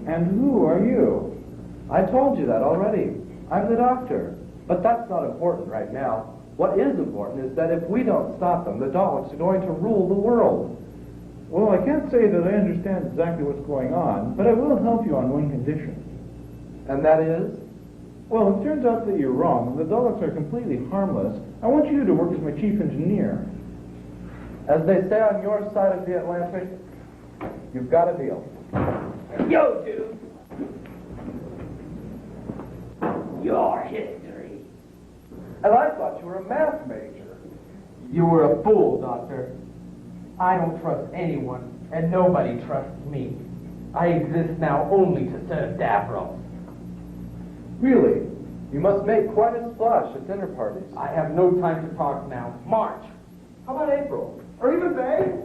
And who are you? I told you that already. I'm the doctor. But that's not important right now. What is important is that if we don't stop them, the Daleks are going to rule the world. Well, I can't say that I understand exactly what's going on, but I will help you on one condition. And that is? Well, it turns out that you're wrong. The Daleks are completely harmless. I want you to work as my chief engineer. As they say on your side of the Atlantic, you've got a deal. Yo, dude. Your history. And I thought you were a math major. You were a fool, Doctor. I don't trust anyone, and nobody trusts me. I exist now only to serve Davros. Really? You must make quite a splash at dinner parties. I have no time to talk now. March. How about April? Or even May?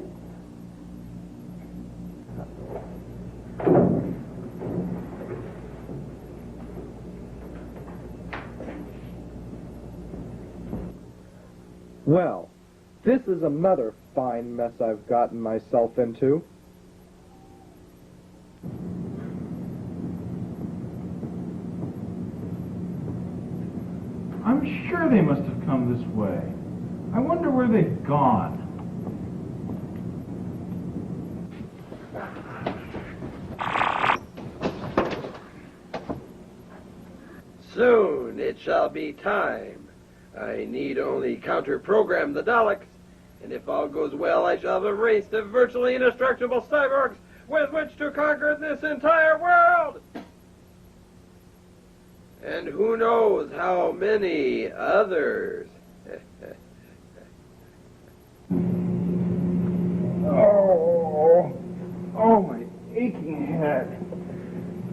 Well, this is another fine mess I've gotten myself into. I'm sure they must have come this way. I wonder where they've gone. Soon it shall be time. I need only counter-program the Daleks, and if all goes well, I shall have a race of virtually indestructible cyborgs with which to conquer this entire world! And who knows how many others. Oh, my aching head.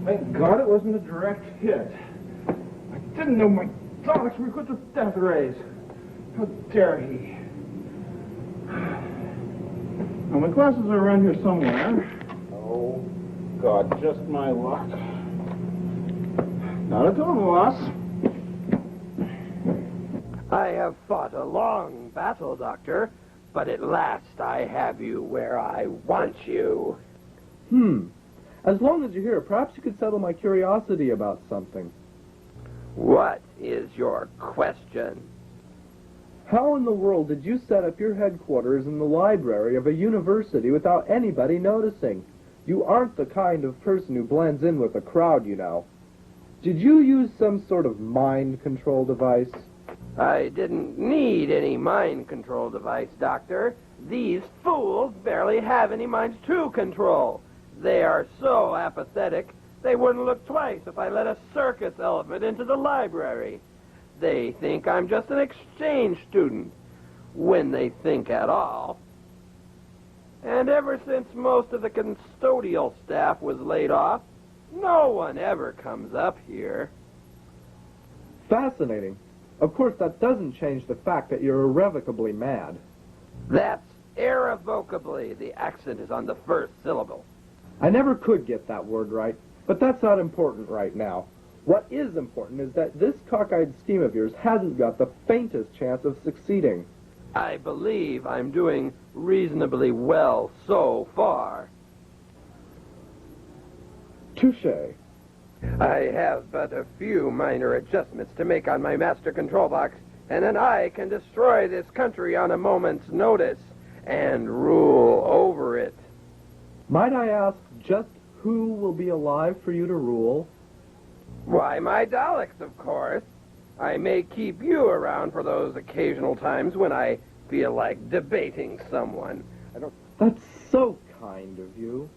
Thank God it wasn't a direct hit. I didn't know my Daleks were equipped with death rays. How dare he? Now, my glasses are around here somewhere. Oh, God, just my luck. Not a total loss. I have fought a long battle, Doctor, but at last I have you where I want you. As long as you're here, perhaps you could settle my curiosity about something. What is your question? How in the world did you set up your headquarters in the library of a university without anybody noticing? You aren't the kind of person who blends in with the crowd, you know. Did you use some sort of mind control device? I didn't need any mind control device, Doctor. These fools barely have any minds to control. They are so apathetic, they wouldn't look twice if I let a circus elephant into the library. They think I'm just an exchange student, when they think at all. And ever since most of the custodial staff was laid off, no one ever comes up here. Fascinating. Of course, that doesn't change the fact that you're irrevocably mad. That's irrevocably. The accent is on the first syllable. I never could get that word right, but that's not important right now. What is important is that this cockeyed scheme of yours hasn't got the faintest chance of succeeding. I believe I'm doing reasonably well so far. Touché. I have but a few minor adjustments to make on my master control box, and then I can destroy this country on a moment's notice and rule over it. Might I ask just who will be alive for you to rule? Why, my Daleks, of course. I may keep you around for those occasional times when I feel like debating someone. That's so kind of you.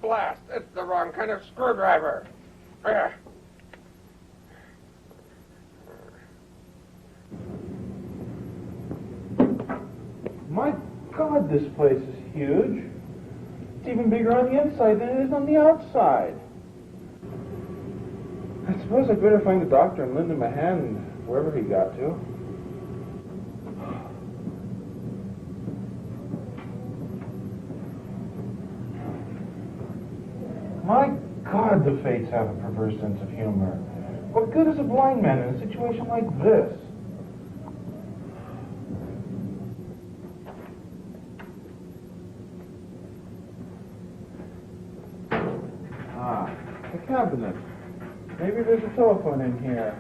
Blast! It's the wrong kind of screwdriver. My God, this place is huge. It's even bigger on the inside than it is on the outside. I suppose I'd better find the doctor and lend him a hand wherever he got to. My God, the fates have a perverse sense of humor. What good is a blind man in a situation like this? Ah, the cabinet. Maybe there's a telephone in here.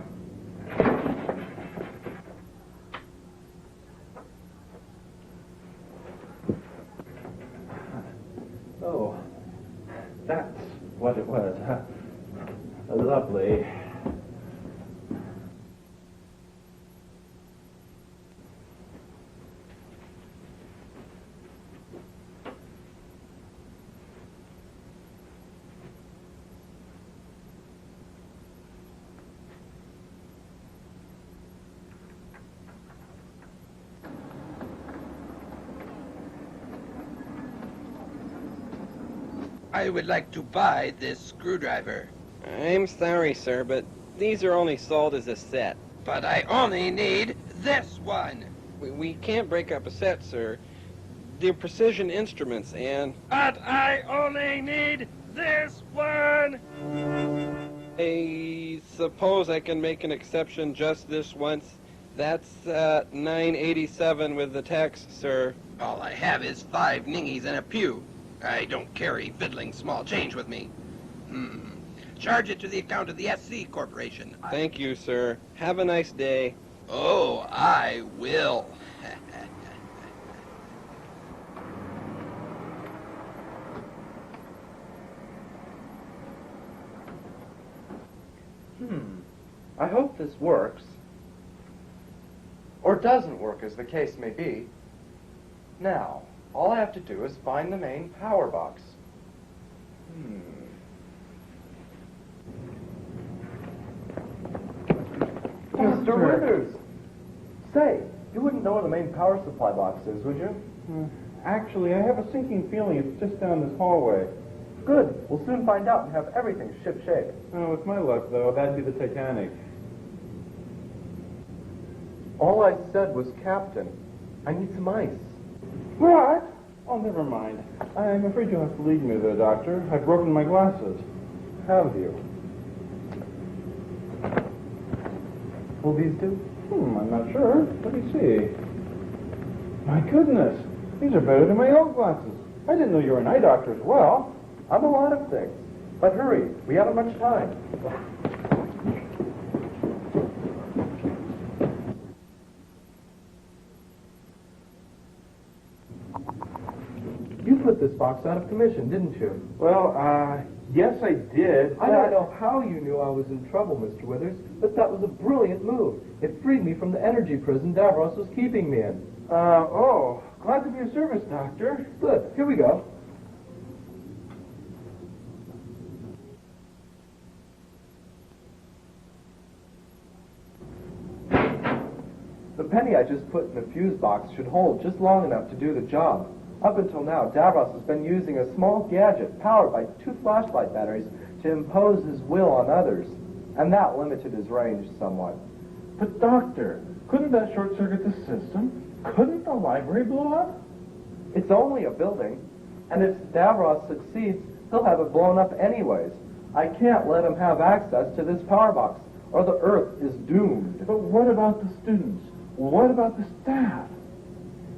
Oh, that's what it was. Lovely. I would like to buy this screwdriver. I'm sorry, sir, but these are only sold as a set. But I only need this one. We can't break up a set, sir. They're precision instruments, and... But I only need this one. I suppose I can make an exception just this once. That's $9.87 with the tax, sir. All I have is 5 ningies and a pew. I don't carry fiddling small change with me. Charge it to the account of the SC Corporation. Thank you, sir. Have a nice day. Oh, I will. I hope this works. Or doesn't work, as the case may be. Now, all I have to do is find the main power box. Mr. Withers! Say, you wouldn't know where the main power supply box is, would you? Actually, I have a sinking feeling it's just down this hallway. Good. We'll soon find out and have everything ship-shape. Oh, with my luck, though, that'd be the Titanic. All I said was captain. I need some ice. What? Oh, never mind. I'm afraid you'll have to lead me there, Doctor. I've broken my glasses. Have you? Will these do? I'm not sure. Let me see. My goodness, these are better than my old glasses. I didn't know you were an eye doctor as well. I'm a lot of things. But hurry, we haven't much time. You put this box out of commission, didn't you? Well, yes, I did. I don't know how you knew I was in trouble, Mr. Withers, but that was a brilliant move. It freed me from the energy prison Davros was keeping me in. Glad to be of service, Doctor. Good. Here we go. The penny I just put in the fuse box should hold just long enough to do the job. Up until now, Davros has been using a small gadget powered by 2 flashlight batteries to impose his will on others, and that limited his range somewhat. But, Doctor, couldn't that short-circuit the system? Couldn't the library blow up? It's only a building, and if Davros succeeds, he'll have it blown up anyways. I can't let him have access to this power box, or the Earth is doomed. But what about the students? What about the staff?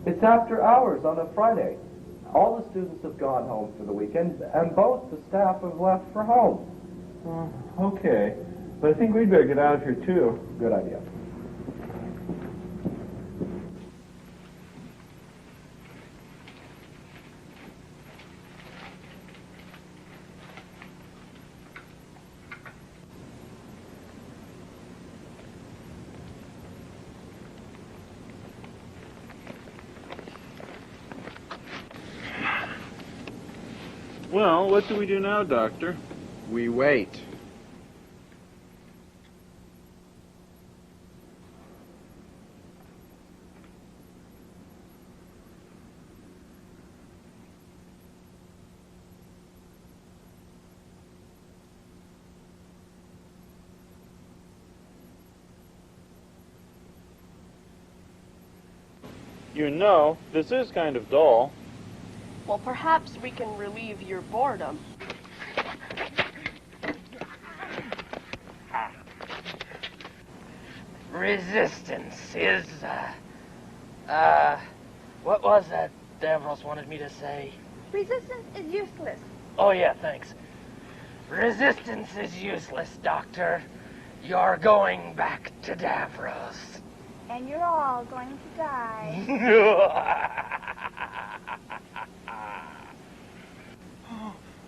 It's after hours on a Friday. All the students have gone home for the weekend, and both the staff have left for home. Okay. But I think we'd better get out of here, too. Good idea. Well, what do we do now, Doctor? We wait. You know, this is kind of dull. Well, perhaps we can relieve your boredom. Resistance is, what was that Davros wanted me to say? Resistance is useless. Oh, yeah, thanks. Resistance is useless, Doctor. You're going back to Davros. And you're all going to die.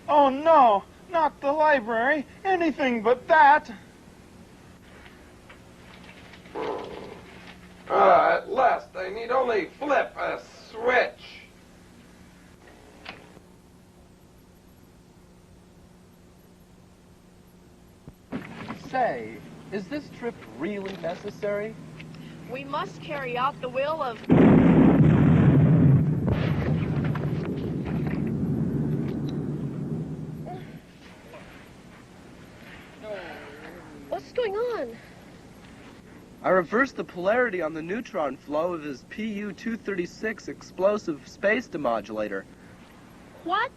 Oh, no, not the library. Anything but that. At last, I need only flip a switch. Say, is this trip really necessary? We must carry out the will of... What's going on? I reversed the polarity on the neutron flow of his PU-236 explosive space demodulator. What?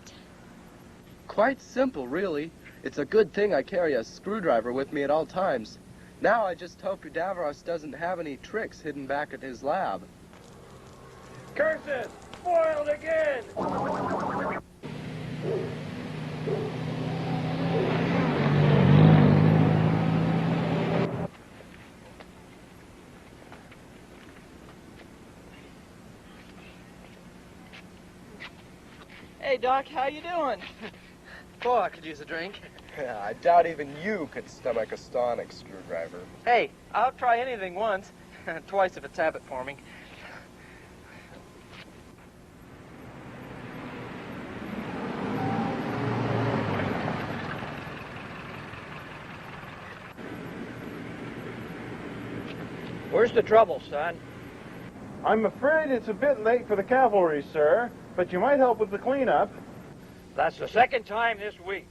Quite simple, really. It's a good thing I carry a screwdriver with me at all times. Now I just hope Davros doesn't have any tricks hidden back at his lab. Curses! Foiled again! Hey, Doc, how you doing? Boy, I could use a drink. Yeah, I doubt even you could stomach a sonic screwdriver. Hey, I'll try anything once. Twice if it's habit forming. Where's the trouble, son? I'm afraid it's a bit late for the cavalry, sir, but you might help with the cleanup. That's the second time this week.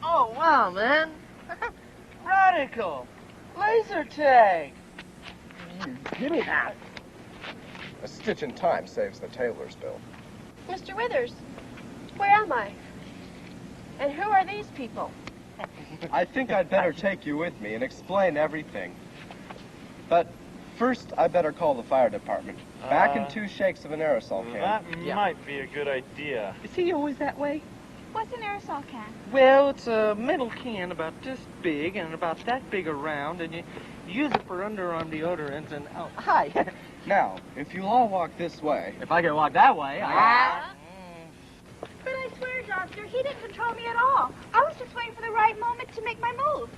Oh, wow, man. Radical. Laser tag. Give me that. A stitch in time saves the tailor's bill. Mr. Withers, where am I? And who are these people? I think I'd better take you with me and explain everything. But first, I better call the fire department. Back in 2 shakes of an aerosol can. That might be a good idea. Is he always that way? What's an aerosol can? Well, it's a metal can about this big and about that big around, and you use it for underarm deodorants and... Oh, hi. Now, if you'll all walk this way... If I can walk that way, But I swear, Doctor, he didn't control me at all. I was just waiting for the right moment to make my move.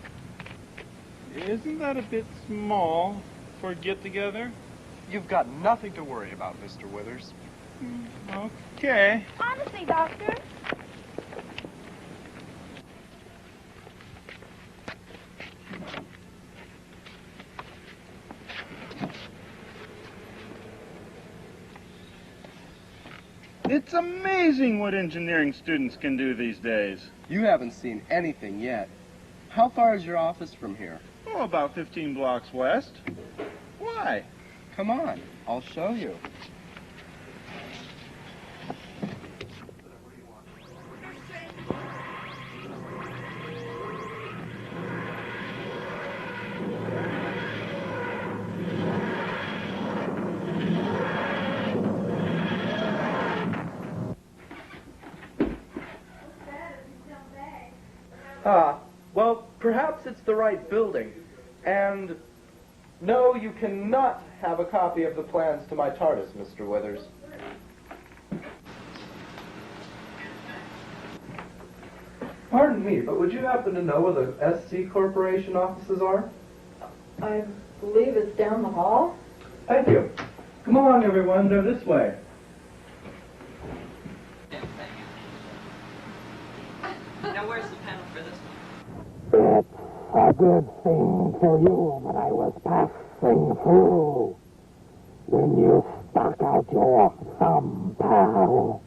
Isn't that a bit small for a get-together? You've got nothing to worry about, Mr. Withers. Okay. Honestly, Doctor. It's amazing what engineering students can do these days. You haven't seen anything yet. How far is your office from here? Oh, about 15 blocks west. Why? Come on, I'll show you. Well, perhaps it's the right building. And no, you cannot have a copy of the plans to my TARDIS, Mr. Withers. Pardon me, but would you happen to know where the SC Corporation offices are? I believe it's down the hall. Thank you. Come along, everyone. They're this way. Now, where's the panel for this one? It's a good thing for you that I was passing through when you stuck out your thumb, pal.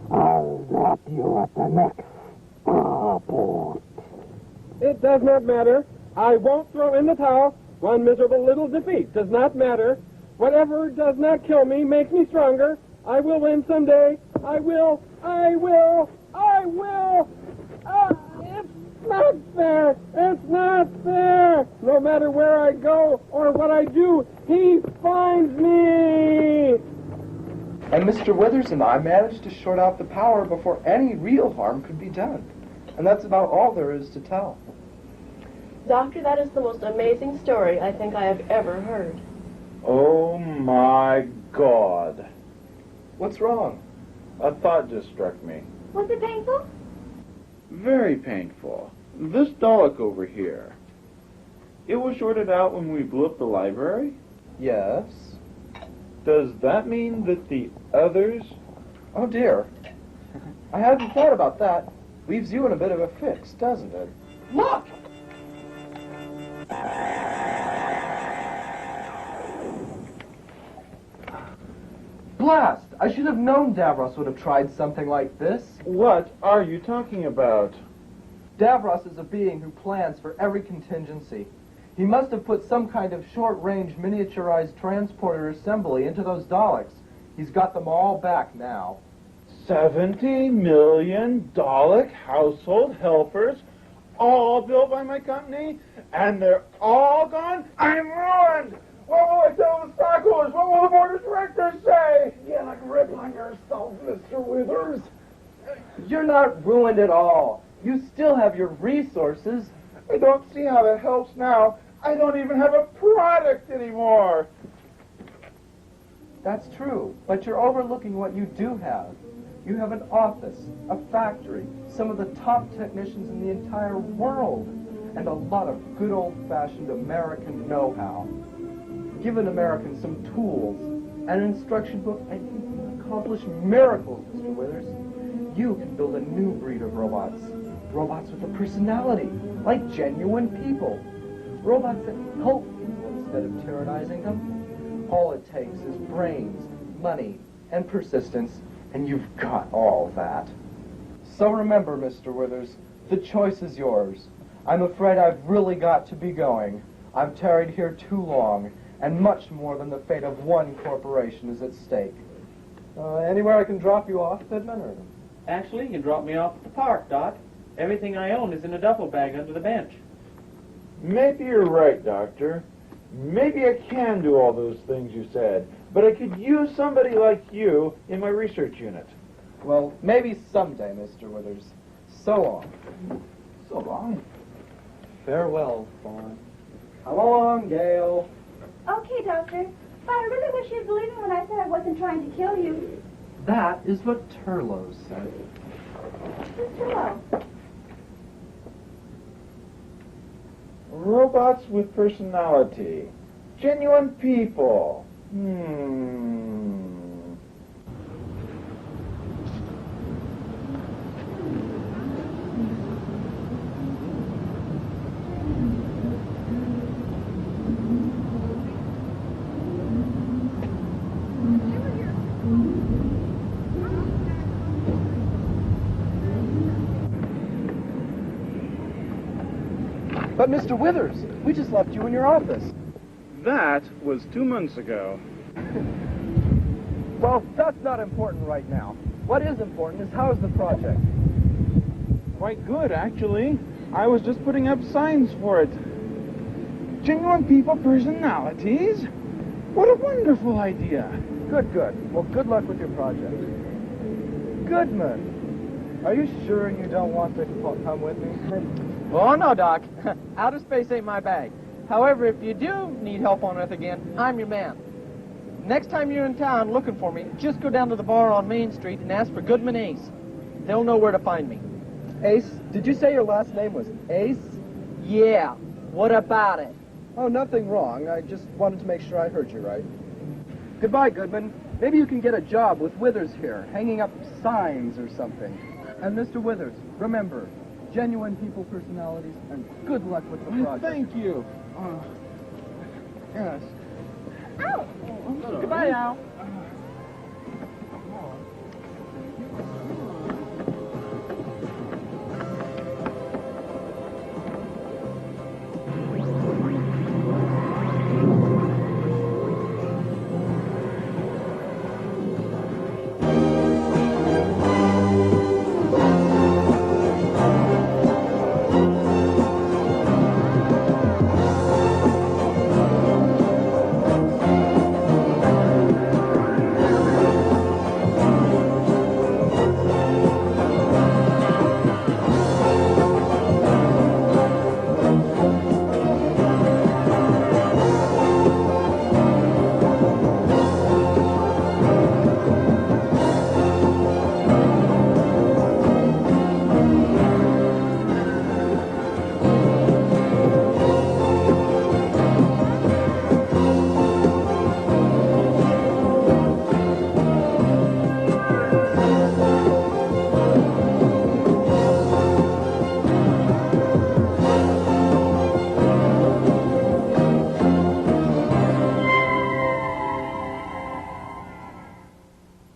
I'll drop you at the next starport. It does not matter. I won't throw in the towel. One miserable little defeat does not matter. Whatever does not kill me makes me stronger. I will win someday. I will. It's not fair. It's not fair. No matter where I go or what I do, he finds me. And Mr. Withers and I managed to short out the power before any real harm could be done. And that's about all there is to tell. Doctor, that is the most amazing story I think I have ever heard. Oh, my God. What's wrong? A thought just struck me. Was it painful? Very painful. This Dalek over here. It was shorted out when we blew up the library? Yes. Does that mean that the others... Oh, dear. I hadn't thought about that. Leaves you in a bit of a fix, doesn't it? Look! Blast! I should have known Davros would have tried something like this. What are you talking about? Davros is a being who plans for every contingency. He must have put some kind of short-range miniaturized transporter assembly into those Daleks. He's got them all back now. 70 million Dalek household helpers, all built by my company, and they're all gone? I'm ruined! What will I tell the stockholders? What will the board of directors say? Get a grip on yourself, Mr. Withers. You're not ruined at all. You still have your resources. I don't see how that helps now. I don't even have a product anymore. That's true, but you're overlooking what you do have. You have an office, a factory, some of the top technicians in the entire world, and a lot of good old-fashioned American know-how. Give an American some tools, an instruction book, and you can accomplish miracles, Mr. Withers. You can build a new breed of robots. Robots with a personality, like genuine people. Robots that help people instead of tyrannizing them. All it takes is brains, money, and persistence, and you've got all that. So remember, Mr. Withers, the choice is yours. I'm afraid I've really got to be going. I've tarried here too long, and much more than the fate of one corporation is at stake. Anywhere I can drop you off, Pittman? Or... Actually, you can drop me off at the park, Doc. Everything I own is in a duffel bag under the bench. Maybe you're right, Doctor. Maybe I can do all those things you said, but I could use somebody like you in my research unit. Well, maybe someday, Mr. Withers. So long. So long. Farewell, Fawn. Come along, Gail. Okay, Doctor. But I really wish you'd believe me when I said I wasn't trying to kill you. That is what Turlo said. Who's Turlo? Robots with personality. Genuine people. But, Mr. Withers, we just left you in your office. That was 2 months ago. Well, that's not important right now. What is important is how's the project? Quite good, actually. I was just putting up signs for it. Genuine people personalities? What a wonderful idea. Good, good. Well, good luck with your project. Goodman, are you sure you don't want to come with me? Oh, no, Doc. Outer space ain't my bag. However, if you do need help on Earth again, I'm your man. Next time you're in town looking for me, just go down to the bar on Main Street and ask for Goodman Ace. They'll know where to find me. Ace, did you say your last name was Ace? Yeah. What about it? Oh, nothing wrong. I just wanted to make sure I heard you right. Goodbye, Goodman. Maybe you can get a job with Withers here, hanging up signs or something. And Mr. Withers, remember, genuine people personalities, and good luck with the project. Thank you. Yes. Ow! Goodbye now.